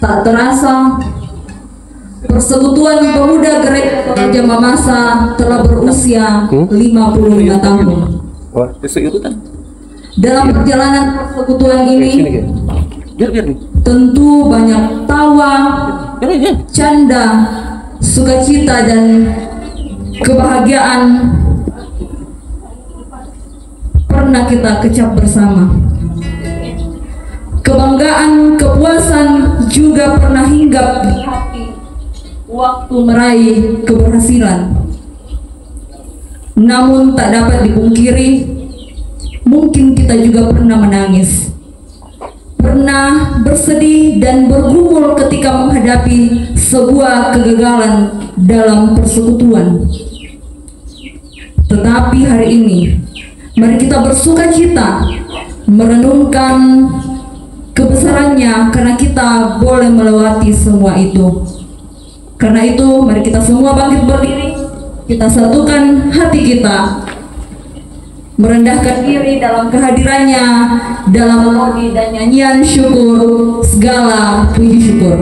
Tak terasa, Persekutuan Pemuda Gereja Toraja Mamasa telah berusia 55 tahun. Dalam perjalanan persekutuan ini, tentu banyak tawa, canda, sukacita, dan kebahagiaan pernah kita kecap bersama. Kebanggaan, kepuasan juga pernah hinggap di hati waktu meraih keberhasilan. Namun tak dapat dipungkiri, mungkin kita juga pernah menangis, pernah bersedih dan bergumul ketika menghadapi sebuah kegagalan dalam persekutuan. Tetapi hari ini, mari kita bersukacita merenungkan kebesarannya karena kita boleh melewati semua itu. Karena itu, mari kita semua bangkit berdiri, kita satukan hati kita, merendahkan diri dalam kehadirannya, dalam melodi dan nyanyian syukur, segala puji syukur.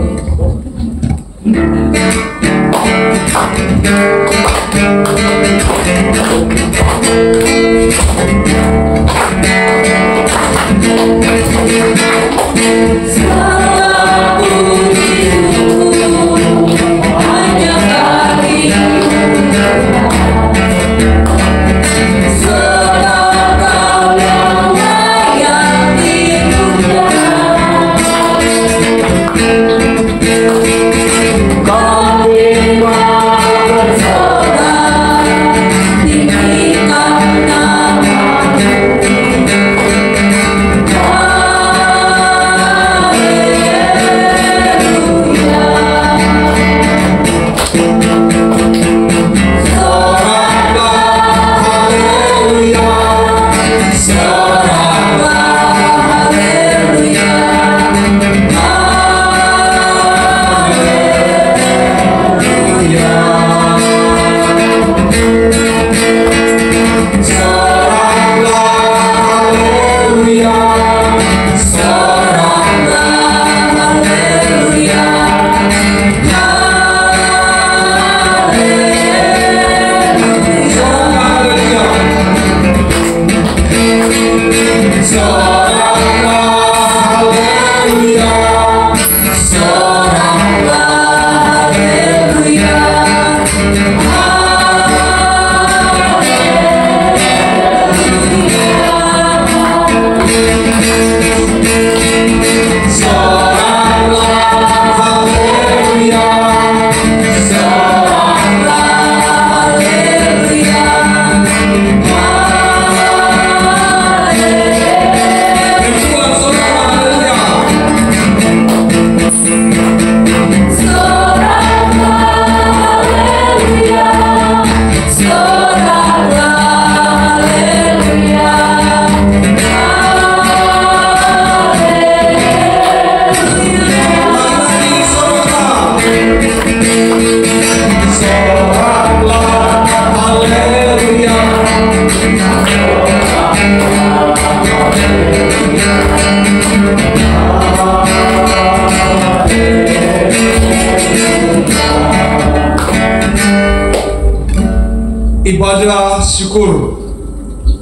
Ibadah syukur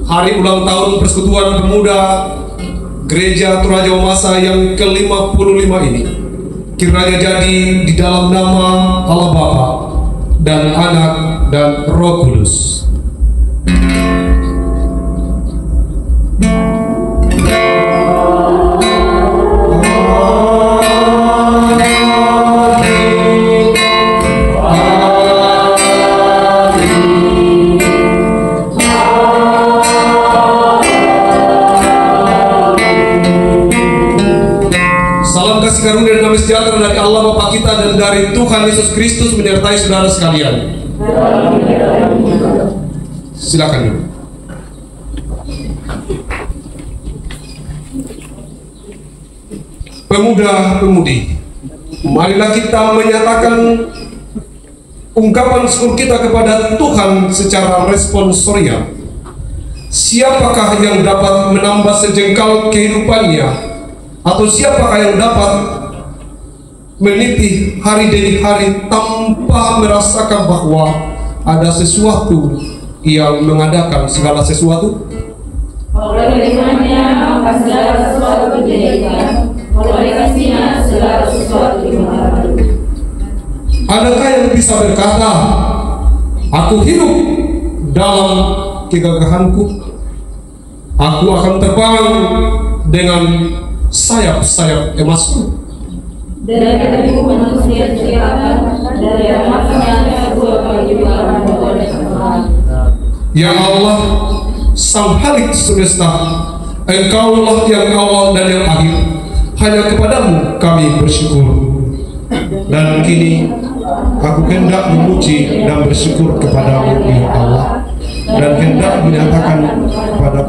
hari ulang tahun Persekutuan Pemuda Gereja Toraja Mamasa yang ke-55 ini kiranya jadi di dalam nama Allah Bapa dan Anak dan Roh Kudus. Karunia dan damai sejahtera dari Allah Bapa kita dan dari Tuhan Yesus Kristus menyertai saudara sekalian. Silakan dulu. Pemuda-pemudi, marilah kita menyatakan ungkapan syukur kita kepada Tuhan secara responsorial. Siapakah yang dapat menambah sejengkal kehidupannya? Atau siapakah yang dapat meniti hari demi hari tanpa merasakan bahwa ada sesuatu yang mengadakan segala sesuatu? Oleh firman-Nya maka segala sesuatu dijadikan, oleh kasih-Nya segala sesuatu dimulai. Adakah yang bisa berkata, aku hidup dalam kegagahanku, aku akan terbang dengan sayap-sayap emasku? Dari tubuh manusia diciptakan, dari emasnya sebuah kehidupan oleh Tuhan. Ya Allah, Sang Halik semesta, Engkaulah yang awal dan yang akhir. Hanya kepadamu kami bersyukur. Dan kini aku hendak memuji dan bersyukur kepadamu, ya Allah, dan hendak menyatakan kepada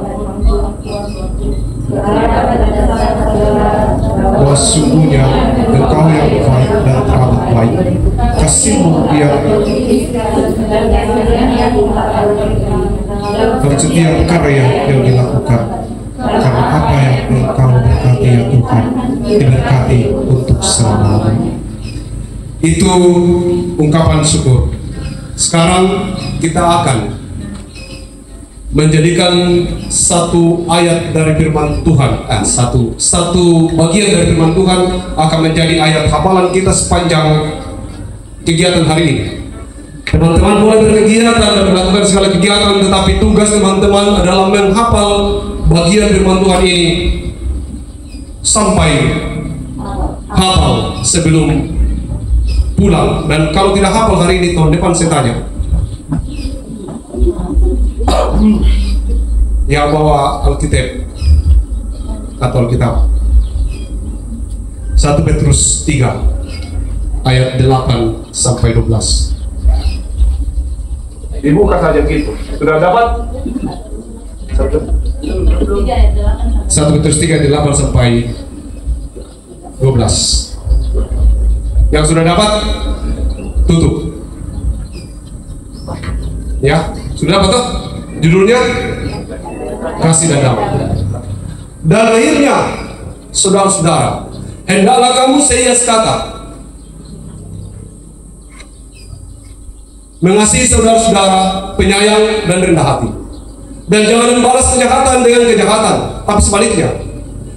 bahwa sungguhnya Engkau yang baik dan teramat baik. Kasih-Mu yang dan setiap karya yang dilakukan, karena apa yang Engkau berkati ya Tuhan, diberkati untuk selamanya. Itu ungkapan syukur. Sekarang kita akan menjadikan satu ayat dari firman Tuhan, satu bagian dari firman Tuhan akan menjadi ayat hafalan kita sepanjang kegiatan hari ini. Teman-teman boleh berkegiatan dan melakukan segala kegiatan, tetapi tugas teman-teman adalah menghafal bagian firman Tuhan ini sampai hafal sebelum pulang. Dan kalau tidak hafal hari ini, tahun depan saya tanya. Ya, bawa Alkitab atau Alkitab. 1 Petrus 3 ayat 8 sampai 12. Dibuka saja gitu. Sudah dapat? 1 Petrus 3 ayat 8 sampai 12. Yang sudah dapat, tutup. Ya, sudah dapat tuh? Judulnya Kasih dan Damai. Dan akhirnya, saudara-saudara, hendaklah kamu seias kata mengasihi saudara-saudara, penyayang dan rendah hati, dan jangan membalas kejahatan dengan kejahatan, tapi sebaliknya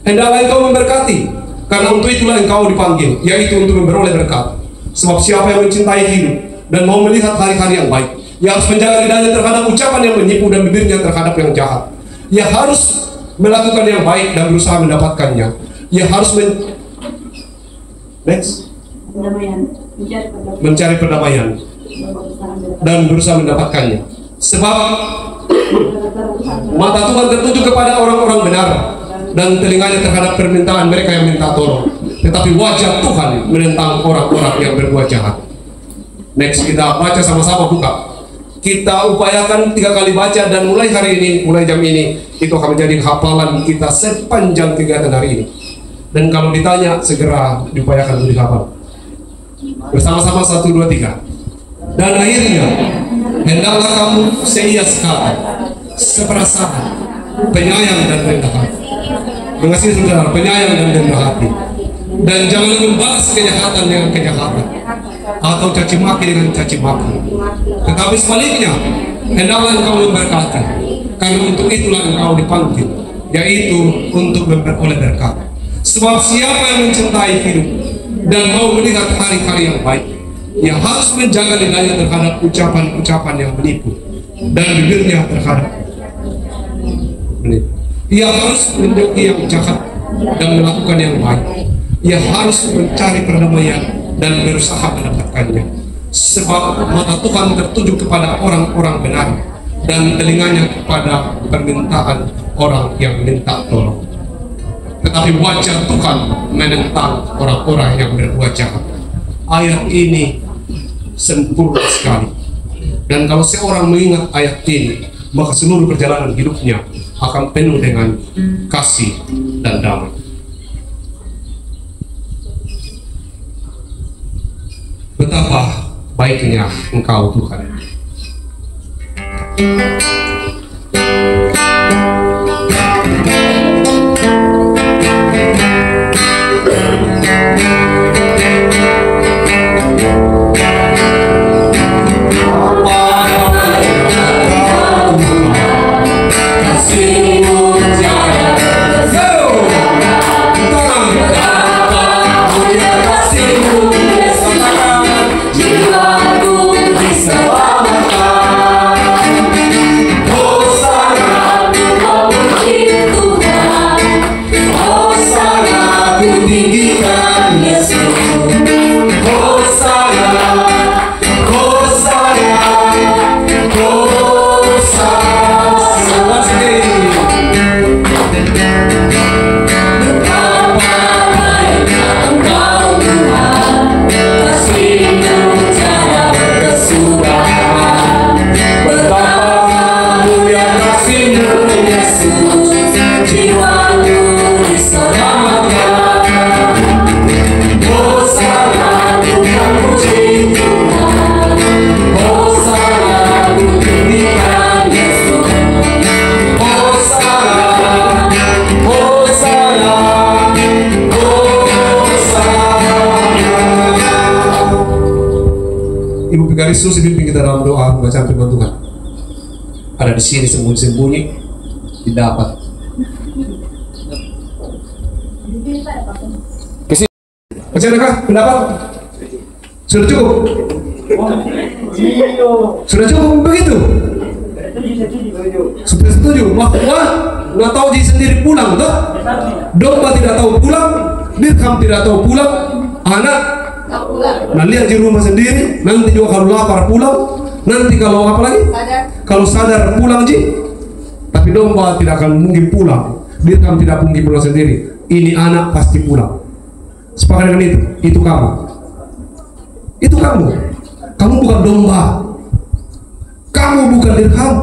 hendaklah engkau memberkati, karena untuk itulah engkau dipanggil, yaitu untuk memperoleh berkat. Sebab siapa yang mencintai hidup dan mau melihat hari-hari yang baik, ia harus menjaga lidahnya terhadap ucapan yang menipu dan bibirnya terhadap yang jahat. Ia harus melakukan yang baik dan berusaha mendapatkannya. Ia harus mencari perdamaian dan berusaha mendapatkannya. Sebab mata Tuhan tertuju kepada orang-orang benar, dan telinganya terhadap permintaan mereka yang minta tolong. Tetapi wajah Tuhan menentang orang-orang yang berbuat jahat. Next, kita baca sama-sama, buka. Kita upayakan 3 kali baca, dan mulai hari ini, mulai jam ini, itu akan menjadi hafalan kita sepanjang kegiatan hari ini. Dan kalau ditanya, segera diupayakan untuk dihafal. Bersama-sama 1, 2, 3. Dan akhirnya, hendaklah kamu seias kata, seperasaan, penyayang dan rendah hati, mengasihi saudara, penyayang dan rendah hati, dan jangan membalas kejahatan dengan kejahatan, atau caci maki dengan caci maki, tetapi sebaliknya hendaklah engkau memberkati, karena untuk itulah engkau dipanggil, yaitu untuk memperoleh berkat. Sebab siapa yang mencintai hidup dan mau melihat hari-hari yang baik, ia harus menjaga lidahnya terhadap ucapan-ucapan yang menipu, dan bibirnya terhadap menipu. Ia harus menjauhi yang jahat dan melakukan yang baik. Ia harus mencari perdamaian dan berusaha mendapatkannya. Sebab mata Tuhan tertuju kepada orang-orang benar, dan telinganya kepada permintaan orang yang minta tolong. Tetapi wajah Tuhan menentang orang-orang yang berbuat jahat. Ayat ini sempurna sekali. Dan kalau seorang mengingat ayat ini, maka seluruh perjalanan hidupnya akan penuh dengan kasih dan damai. Betapa baiknya Engkau, Tuhan. Ibu Pekaristus pimpin kita dalam doa bacaan firman Tuhan. Ada di sini sembunyi-sembunyi, didapat. Kesini. Masih adakah pendapat? Sudah cukup? Sudah cukup begitu? Sudah setuju? Wah, nggak tahu diri sendiri pulang, toh? Domba tidak tahu pulang, dirham tidak tahu pulang, anak. Nah, lihat di rumah sendiri, nanti juga kalau lapar pulang, nanti kalau apa lagi? Kalau sadar pulang ji. Tapi domba tidak akan mungkin pulang, dirham tidak mungkin pulang sendiri. Ini anak pasti pulang. Sepakat dengan itu kamu. Itu kamu. Kamu bukan domba. Kamu bukan dirham.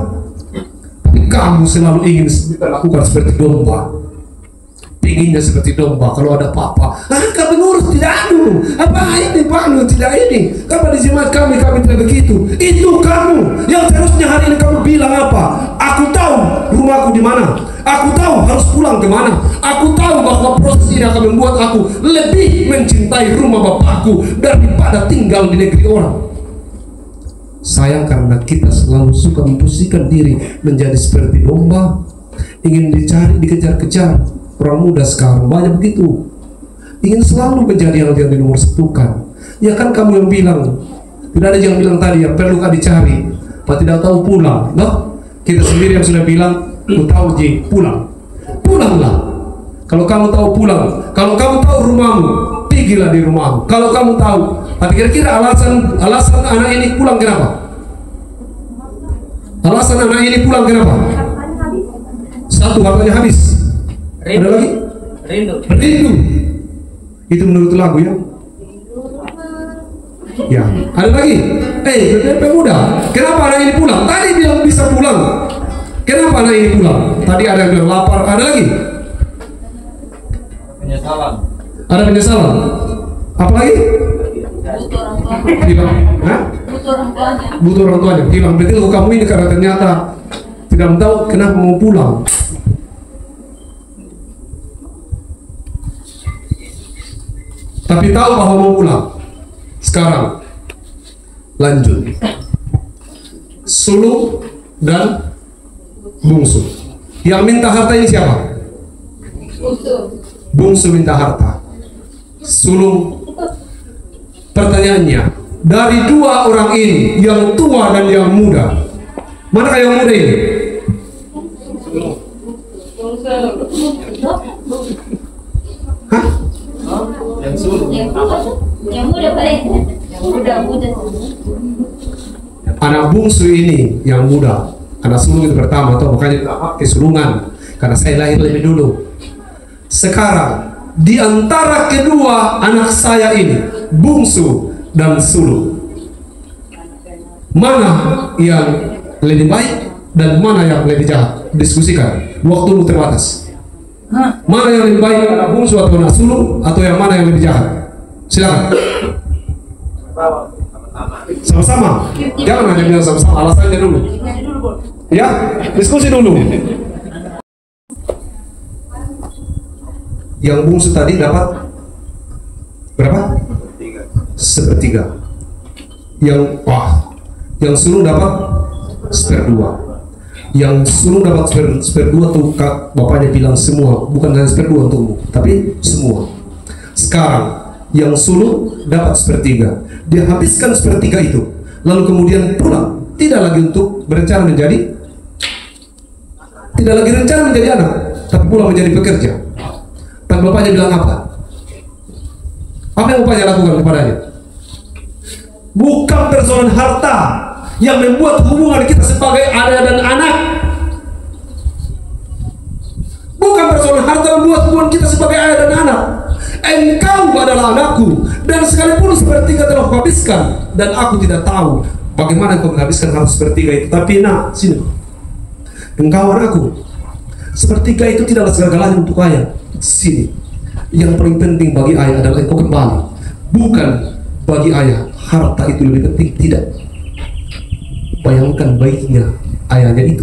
Tapi kamu selalu ingin diperlakukan seperti domba. Pinginnya seperti domba. Kalau ada apa-apa, kami ngurus tidak anu. Apa ini Pak? Tidak ini. Kapan di jemaat kami tidak begitu. Itu kamu yang seharusnya hari ini kamu bilang apa? Aku tahu rumahku di mana. Aku tahu harus pulang kemana. Aku tahu bahwa proses ini akan membuat aku lebih mencintai rumah bapakku daripada tinggal di negeri orang. Sayang karena kita selalu suka memposisikan diri menjadi seperti domba, ingin dicari, dikejar-kejar. Orang muda sekarang banyak begitu, ingin selalu menjadi yang dinomor satukan. Ya kan kamu yang bilang, tidak ada yang bilang tadi yang perlu dicari, Pak tidak tahu pulang. Loh, kita sendiri yang sudah bilang, ku tahu ji pulang, pulanglah. Kalau kamu tahu pulang, kalau kamu tahu rumahmu, pergilah di rumahmu. Kalau kamu tahu, tapi kira-kira alasan anak ini pulang kenapa? Alasan anak ini pulang kenapa? Satu, hartanya habis. Ada lagi? Rindu. Itu menurut lagu ya? Ya. Ada lagi? Pemuda. Kenapa anak ini pulang? Tadi bilang bisa pulang. Kenapa anak ini pulang? Tadi ada yang bilang lapar. Ada lagi? Penyesalan. Ada penyesalan. Apa lagi? Bilang, butuh orang tuanya. Bilang betul kamu ini karena ternyata tidak tahu kenapa mau pulang. Tapi tahu bahwa mau pulang. Sekarang lanjut. Sulung dan bungsu. Yang minta harta ini siapa? Bungsu minta harta. Sulung. Pertanyaannya, dari dua orang ini, yang tua dan yang muda, manakah yang muda ini? Hah? Yang muda paling. Yang muda. Anak bungsu ini yang muda. Anak sulung itu pertama, atau makanya tidak pakai sulungan karena saya lahir lebih dulu. Sekarang di antara kedua anak saya ini, bungsu dan sulung, mana yang lebih baik dan mana yang lebih jahat? Diskusikan. Waktumu terbatas. Mana yang lebih baik, anak bungsu atau anak sulung, atau yang mana yang lebih jahat? Silakan. Sama-sama. Jangan hanya bilang sama-sama, alasannya dulu. Ya, diskusi dulu. Yang bungsu tadi dapat berapa? Sepertiga. Yang sulung dapat seperdua. Yang sulung dapat seperdua tuh bapaknya bilang semua, bukan hanya seperdua untukmu, tapi semua. Sekarang yang sulung dapat sepertiga, dia habiskan sepertiga itu, lalu kemudian pulang, tidak lagi untuk berencana menjadi, tidak lagi rencana menjadi anak, tapi pulang menjadi pekerja. Dan bapaknya bilang apa? Apa yang bapaknya lakukan kepadanya? Bukan persoalan harta yang membuat hubungan kita sebagai ayah dan anak. Bukan persoalan harta membuat hubungan kita sebagai ayah dan anak. Engkau adalah anakku, dan sekalipun sepertiga telah kuhabiskan, dan aku tidak tahu bagaimana engkau menghabiskan harta sepertiga itu. Tapi nak, sini, engkau anakku. Sepertiga itu tidaklah segala-galanya untuk ayah. Sini, yang paling penting bagi ayah adalah engkau kembali. Bukan bagi ayah harta itu lebih penting, tidak. Bayangkan baiknya ayahnya itu.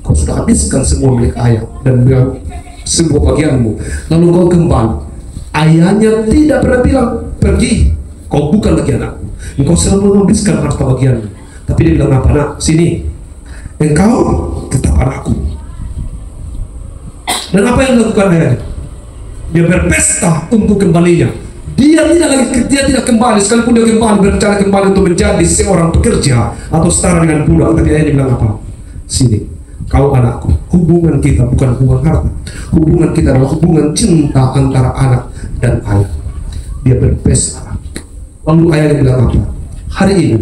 Kau sudah habiskan semua milik ayah dan semua bagianmu, lalu kau kembali. Ayahnya tidak pernah bilang pergi, kau bukan lagi anakku. engkau selalu menghabiskan harta bagianmu. Tapi dia bilang apa? Nak, sini, engkau tetap anakku. Dan apa yang dilakukan ayahnya? Dia berpesta untuk kembalinya. Dia tidak kembali, sekalipun dia kembali, berencana kembali untuk menjadi seorang pekerja atau setara dengan budak. Tapi ayahnya bilang apa? Sini, kau anakku. Hubungan kita bukan hubungan harta. Hubungan kita adalah hubungan cinta antara anak dan ayah. Dia berpesta. Lalu ayahnya bilang apa? Hari ini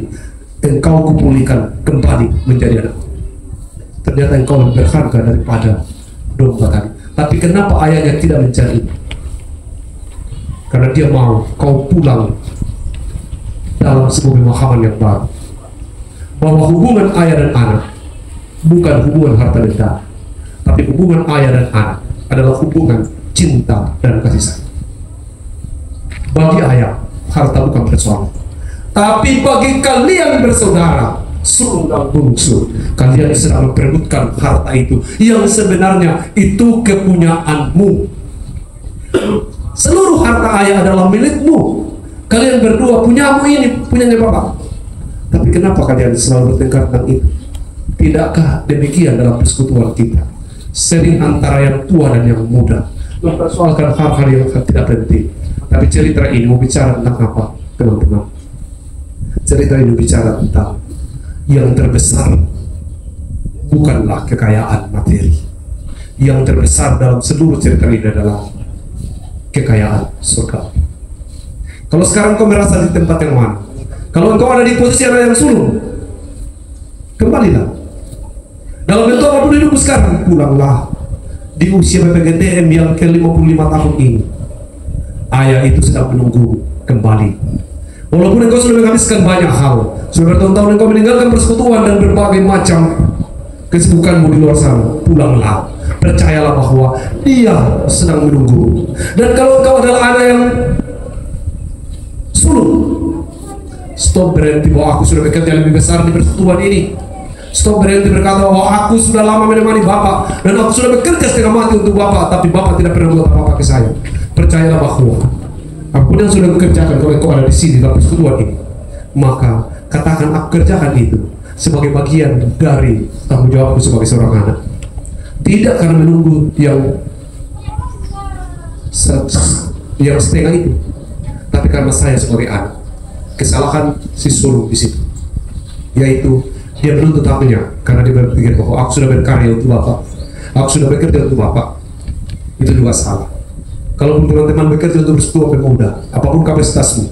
engkau kupulihkan kembali menjadi anak. Ternyata engkau lebih berharga daripada domba tadi. Tapi kenapa ayahnya tidak mencari? Karena dia mau kau pulang dalam sebuah pemahaman yang baru, bahwa hubungan ayah dan anak bukan hubungan harta dan darah, tapi hubungan ayah dan anak adalah hubungan cinta dan kasih sayang. Bagi ayah, harta bukan persoalan. Tapi bagi kalian bersaudara, sulung dan bungsu, kalian sedang memperebutkan harta itu yang sebenarnya itu kepunyaanmu. Seluruh harta ayah adalah milikmu. Kalian berdua punyamu ini, punyanya bapak. Tapi kenapa kalian selalu bertengkar tentang itu? Tidakkah demikian dalam persekutuan kita? Sering antara yang tua dan yang muda mempersoalkan hal-hal yang tidak penting. Tapi cerita ini mau bicara tentang apa, teman-teman? Cerita ini bicara tentang yang terbesar bukanlah kekayaan materi. Yang terbesar dalam seluruh cerita ini adalah kekayaan surga. Kalau sekarang kau merasa di tempat yang mana? Kalau engkau ada di posisi anak yang sulung, kembalilah. Dalam bentuk apapun hidupmu sekarang, pulanglah. Di usia PPGTM yang ke-55 tahun ini, ayah itu sedang menunggu kembali. Walaupun engkau sudah menghabiskan banyak hal, sudah bertahun-tahun engkau meninggalkan persekutuan dan berbagai macam kesibukanmu di luar sana, pulanglah. Percayalah bahwa dia sedang menunggu. Dan kalau engkau adalah anak yang sulung, stop berhenti bahwa aku sudah bekerja lebih besar di persekutuan ini. Stop berhenti berkata bahwa aku sudah lama menemani Bapak dan aku sudah bekerja setengah mati untuk Bapak, tapi Bapak tidak pernah membuat apa-apa ke saya. Percayalah bahwa apapun yang sudah kukerjakan, kalau engkau ada di sini dalam persekutuan ini, maka katakan aku kerjakan itu sebagai bagian dari tanggung jawabku sebagai seorang anak. Tidak karena menunggu yang setengah itu, tapi karena saya sebagai anak. Kesalahan si sulung di situ, yaitu dia menuntut haknya karena dia berpikir bahwa aku sudah berkarya untuk Bapak, aku sudah bekerja untuk Bapak. Itu juga salah. Kalau teman-teman bekerja untuk persekutuan pemuda, apapun kapasitasmu,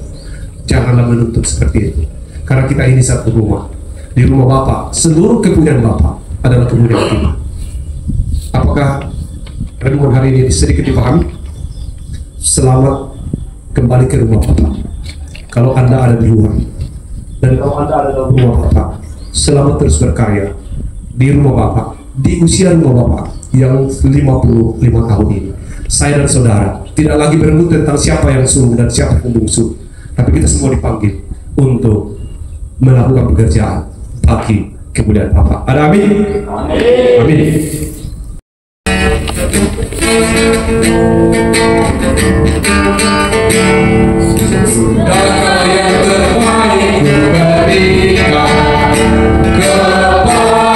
janganlah menuntut seperti itu. Karena kita ini satu rumah. Di rumah Bapak, seluruh kepunyaan Bapak adalah kepunyaan kita. Apakah renungan hari ini sedikit dipahami? Selamat kembali ke rumah Bapak. Kalau Anda ada di luar, dan kalau Anda ada dalam rumah Bapak, selamat terus berkarya di rumah Bapak, di usia rumah Bapak yang 55 tahun ini. Saya dan saudara tidak lagi berebut tentang siapa yang sulung dan siapa yang bungsu, tapi kita semua dipanggil untuk melakukan pekerjaan bagi kemuliaan Bapak. Ada amin? Amin. Amin. Sudahkah yang terbaik kuberikan kepada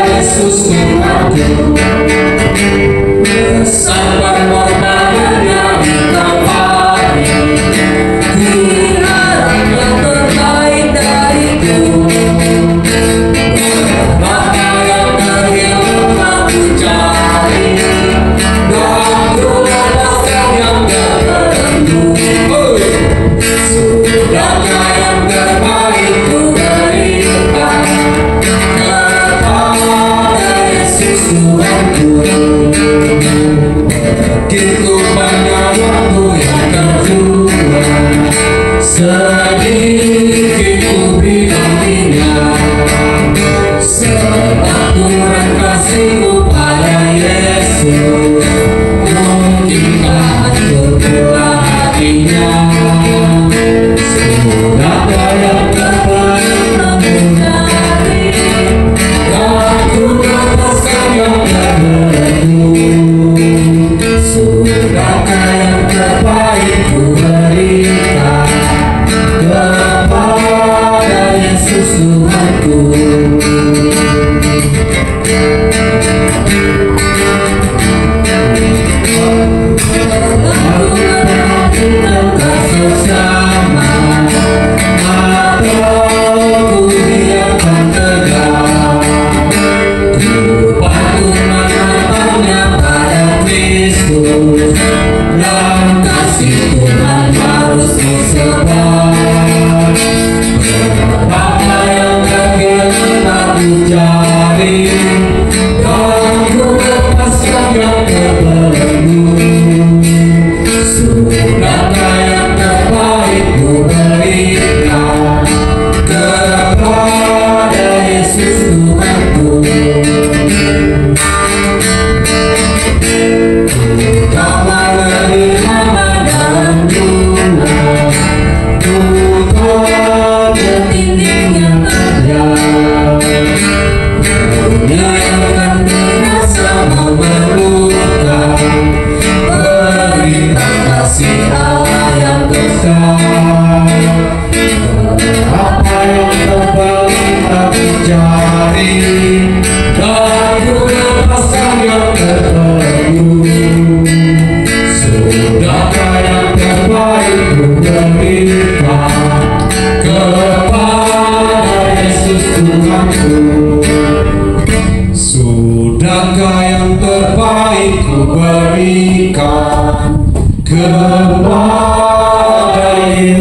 Yesus Tuhanku, bersama pengorbanannya di Kalvari, Harap yang terbaik dariku, maka yang terhilang aku cari, dan rumah yang terendu.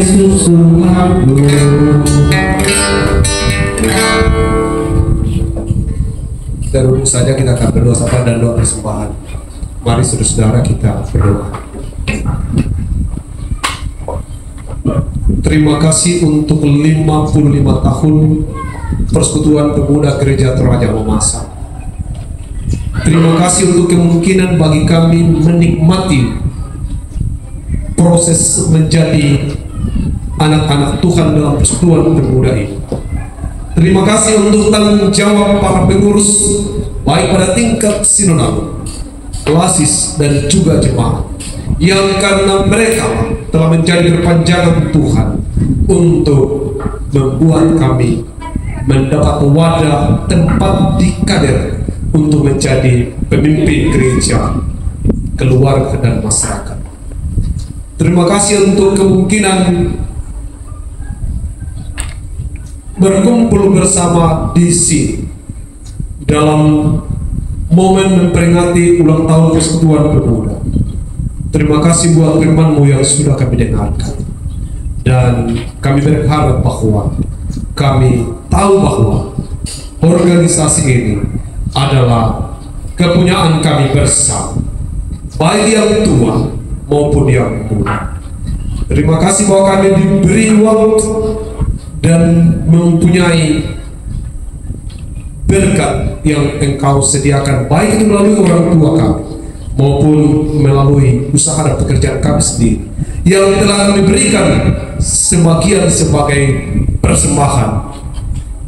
susu madu. Dan duduk saja, kita akan berdoa sapa dan doa persembahan. Mari saudara-saudara kita berdoa. Terima kasih untuk 55 tahun Persekutuan Pemuda Gereja Toraja Mamasa. Terima kasih untuk kemungkinan bagi kami menikmati proses menjadi anak-anak Tuhan dalam Persekutuan Pemuda ini. Terima kasih untuk tanggung jawab para pengurus baik pada tingkat sinodal, klasis dan juga jemaat, yang karena mereka telah menjadi perpanjangan Tuhan untuk membuat kami mendapat wadah tempat dikader untuk menjadi pemimpin gereja, keluarga dan masyarakat. Terima kasih untuk kemungkinan berkumpul bersama di sini dalam momen memperingati ulang tahun Persekutuan Pemuda. Terima kasih buat firman-Mu yang sudah kami dengarkan, dan kami berharap bahwa kami tahu bahwa organisasi ini adalah kepunyaan kami bersama, baik yang tua maupun yang muda. Terima kasih bahwa kami diberi waktu dan mempunyai berkat yang Engkau sediakan, baik itu melalui orang tua kami maupun melalui usaha dan pekerjaan kami sendiri yang telah kami berikan sebagian sebagai persembahan,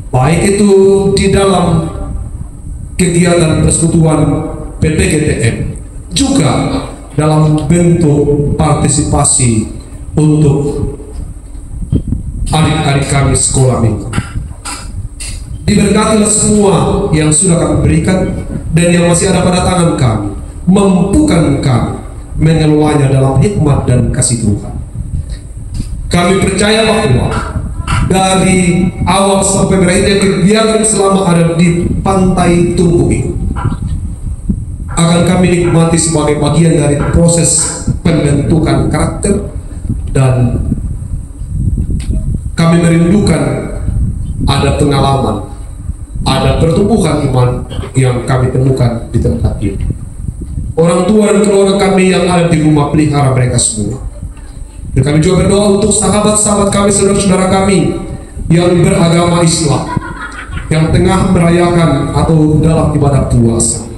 baik itu di dalam kegiatan persekutuan PPGTM, juga dalam bentuk partisipasi untuk adik-adik kami sekolah minggu. Diberkatilah semua yang sudah kami berikan dan yang masih ada pada tangan kami, mampukan kami mengelolanya dalam hikmat dan kasih Tuhan. Kami percaya bahwa dari awal sampai berakhirnya kegiatan selama ada di Pantai Tumbuh ini akan kami nikmati sebagai bagian dari proses pembentukan karakter, dan kami merindukan ada pengalaman, ada pertumbuhan iman yang kami temukan di tempat ini. Orang tua dan keluarga kami yang ada di rumah, pelihara mereka semua. Dan kami juga berdoa untuk sahabat-sahabat kami, saudara-saudara kami yang beragama Islam, yang tengah merayakan atau dalam ibadah puasa.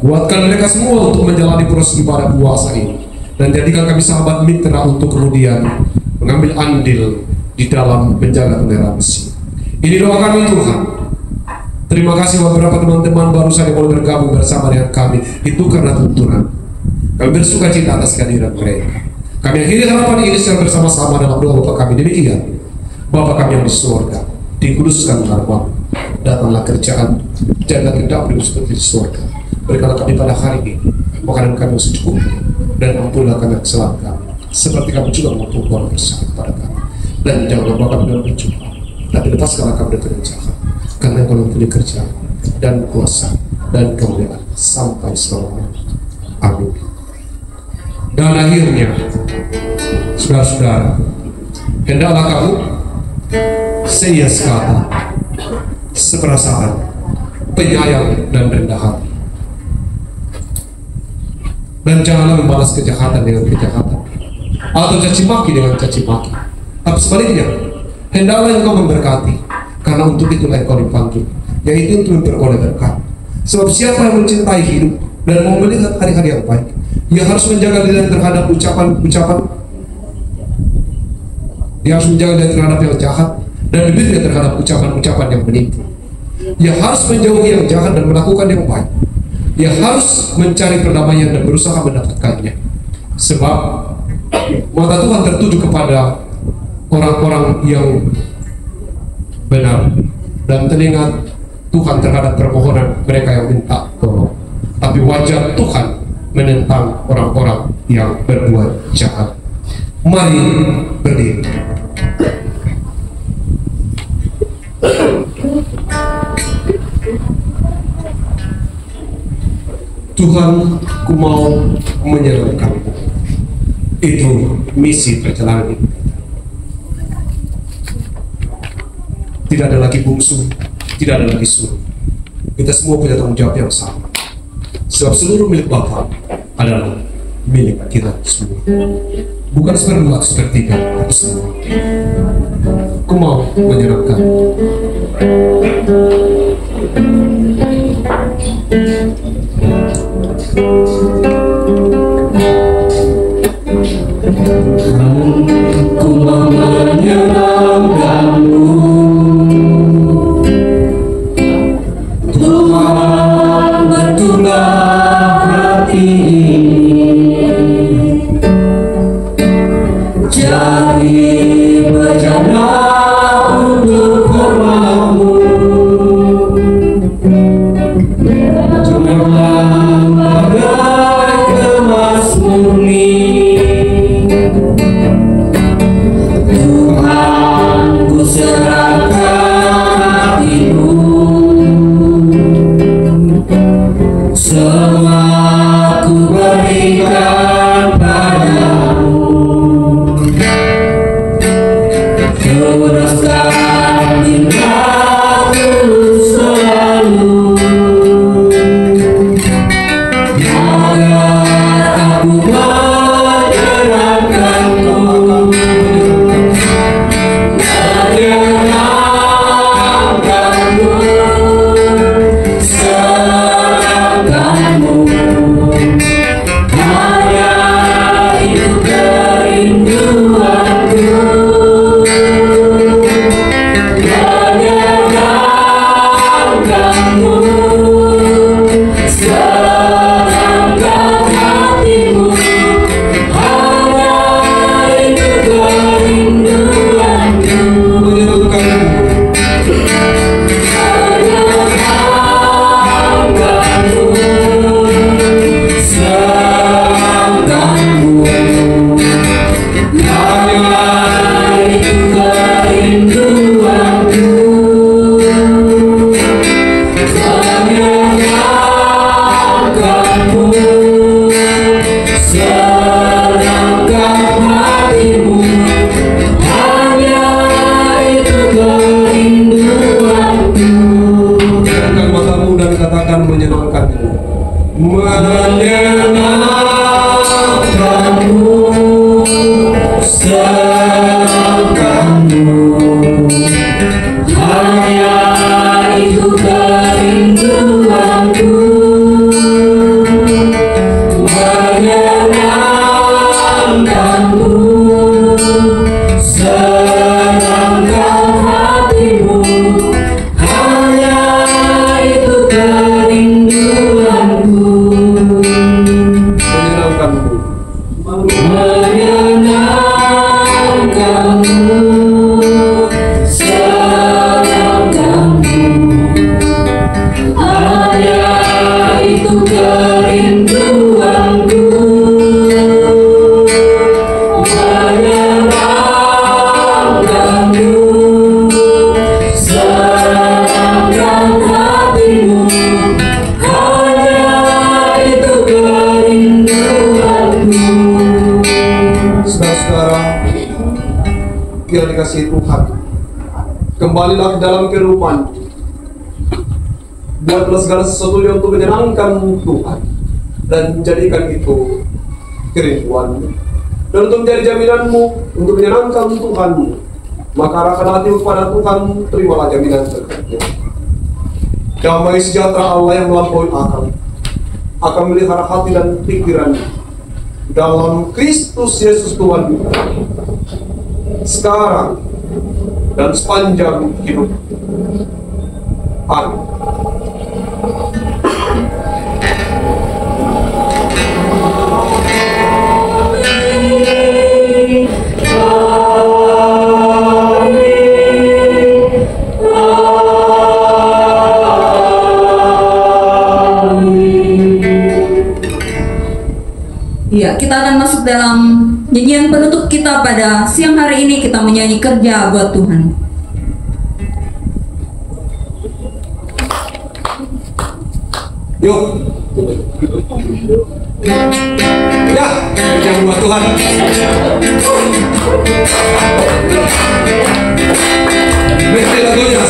Kuatkan mereka semua untuk menjalani proses ibadah puasa ini, dan jadikan kami sahabat mitra untuk kemudian mengambil andil di dalam menjaga toleransi. Ini doa kami Tuhan. Terima kasih beberapa teman-teman baru saja boleh bergabung bersama dengan kami. Itu karena tuntunan. Kami bersuka cita atas kehadiran mereka. Kami akhiri harapan ini secara bersama-sama dalam doa Bapa kami. Demikian, Bapa kami yang di surga, dikuduskan namamu, datanglah kerjaan, jaga kehendak-Mu seperti di surga. Berikanlah kami pada hari ini makanan kami yang secukupnya, dan ampunilah kami kesalahan kami, seperti kami juga mengampuni bersalah kepada kami. Dan janganlah bawa kami dalam pencobaan, tapi lepaskanlah kami dari jahat, karena Engkau mempunyai kerja dan kuasa dan kemuliaan sampai selamanya. Amin. Dan akhirnya, saudara-saudara, hendaklah kamu seia sekata, seperasaan, penyayang dan rendah hati, dan janganlah membalas kejahatan dengan kejahatan atau caci maki dengan caci maki, tapi sebaliknya hendaklah engkau memberkati, karena untuk itulah engkau dipanggil, yaitu untuk memperoleh berkat. Sebab siapa yang mencintai hidup dan mau melihat hari-hari yang baik, ia harus menjaga diri terhadap ucapan-ucapan, dia harus menjaga diri terhadap yang jahat, dan bibirnya terhadap ucapan-ucapan yang menipu. Ia harus menjauhi yang jahat dan melakukan yang baik. Ia harus mencari perdamaian dan berusaha mendapatkannya. Sebab mata Tuhan tertuju kepada orang-orang yang benar, dan telinga Tuhan terhadap permohonan mereka yang minta tolong. Tapi wajah Tuhan menentang orang-orang yang berbuat jahat. Mari berdiri. Tuhan, ku mau menyenangkanmu. Itu misi perjalanan hidup kita. Tidak ada lagi bungsu, tidak ada lagi suruh. Kita semua punya tanggung jawab yang sama. Sebab seluruh milik Bapa adalah milik kita semua. Bukan seperempat, sepertiga, tapi semua. Aku mau menyerahkan. Ku mau menyerahkanmu, Tuhan, betullah hati ini jadi berjana untuk hormat-Mu. Cemerlang bagai emas murni, Tuhan, ku serahkan hatiku. Semua ku berikan padamu. Teruskan cinta tulus selalu, agar aku menyerahkanmu, menyerahkanmu, serahkanmu. Hanya itu kerinduanku, menyerahkanmu, serahkan hatimu. Hanya itu kerinduanku, menyerahkanmu, serahkanmu. Hanya itu kerinduanku, menyerahkanmu, serahkan hatimu. Hanya itu kerinduanku. Bukakan matamu dan katakan menyenangkanmu. Menyenangkanmu, serahkanmu. Hanya itu kerinduanku, menyenangkanmu, serahkan hatimu. Hanya itu kerinduanku, menyenangkanmu, menyenangkanmu, serahkanmu. Hanya itu kerinduanku, menyenangkanmu, serahkan hatimu. Hanya itu kerinduanku. Saudara-saudara yang dikasihi Tuhan, kembalilah ke dalam kehidupan. Buatlah segala sesuatunya untuk menyenangkan Tuhan dan menjadikan itu kerinduanmu, dan untuk menjadi jaminanmu untuk menyenangkan Tuhanmu. Maka arahkan hatimu kepada Tuhan, terimalah jaminan berkatnya. Damai sejahtera Allah yang melampaui akal akan melihara hati dan pikiran dalam Kristus Yesus Tuhan kita, sekarang dan sepanjang hidup. Amin. Ya, kita akan masuk dalam nyanyian penutup kita pada siang hari ini. Kita menyanyi Kerja Buat Tuhan. Yuk. Ya, kerja buat Tuhan. Mesti lagunya.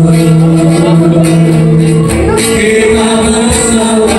Kita bersama.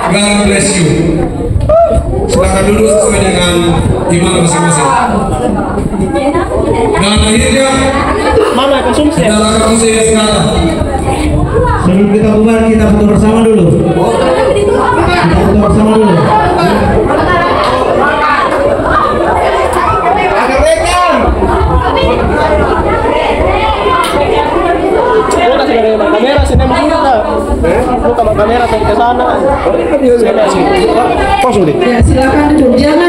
God bless you. Silakan duduk sesuai dengan iman masing-masing. Dan akhirnya Mana konsumsi? adalah konsumsi sekarang. Sebelum kita bubar, kita foto bersama dulu. Kita foto bersama dulu. Ada rekam. Kamera sini buka. Buka kamera ke sana. Pos udah. Ya, silakan duduk. Jangan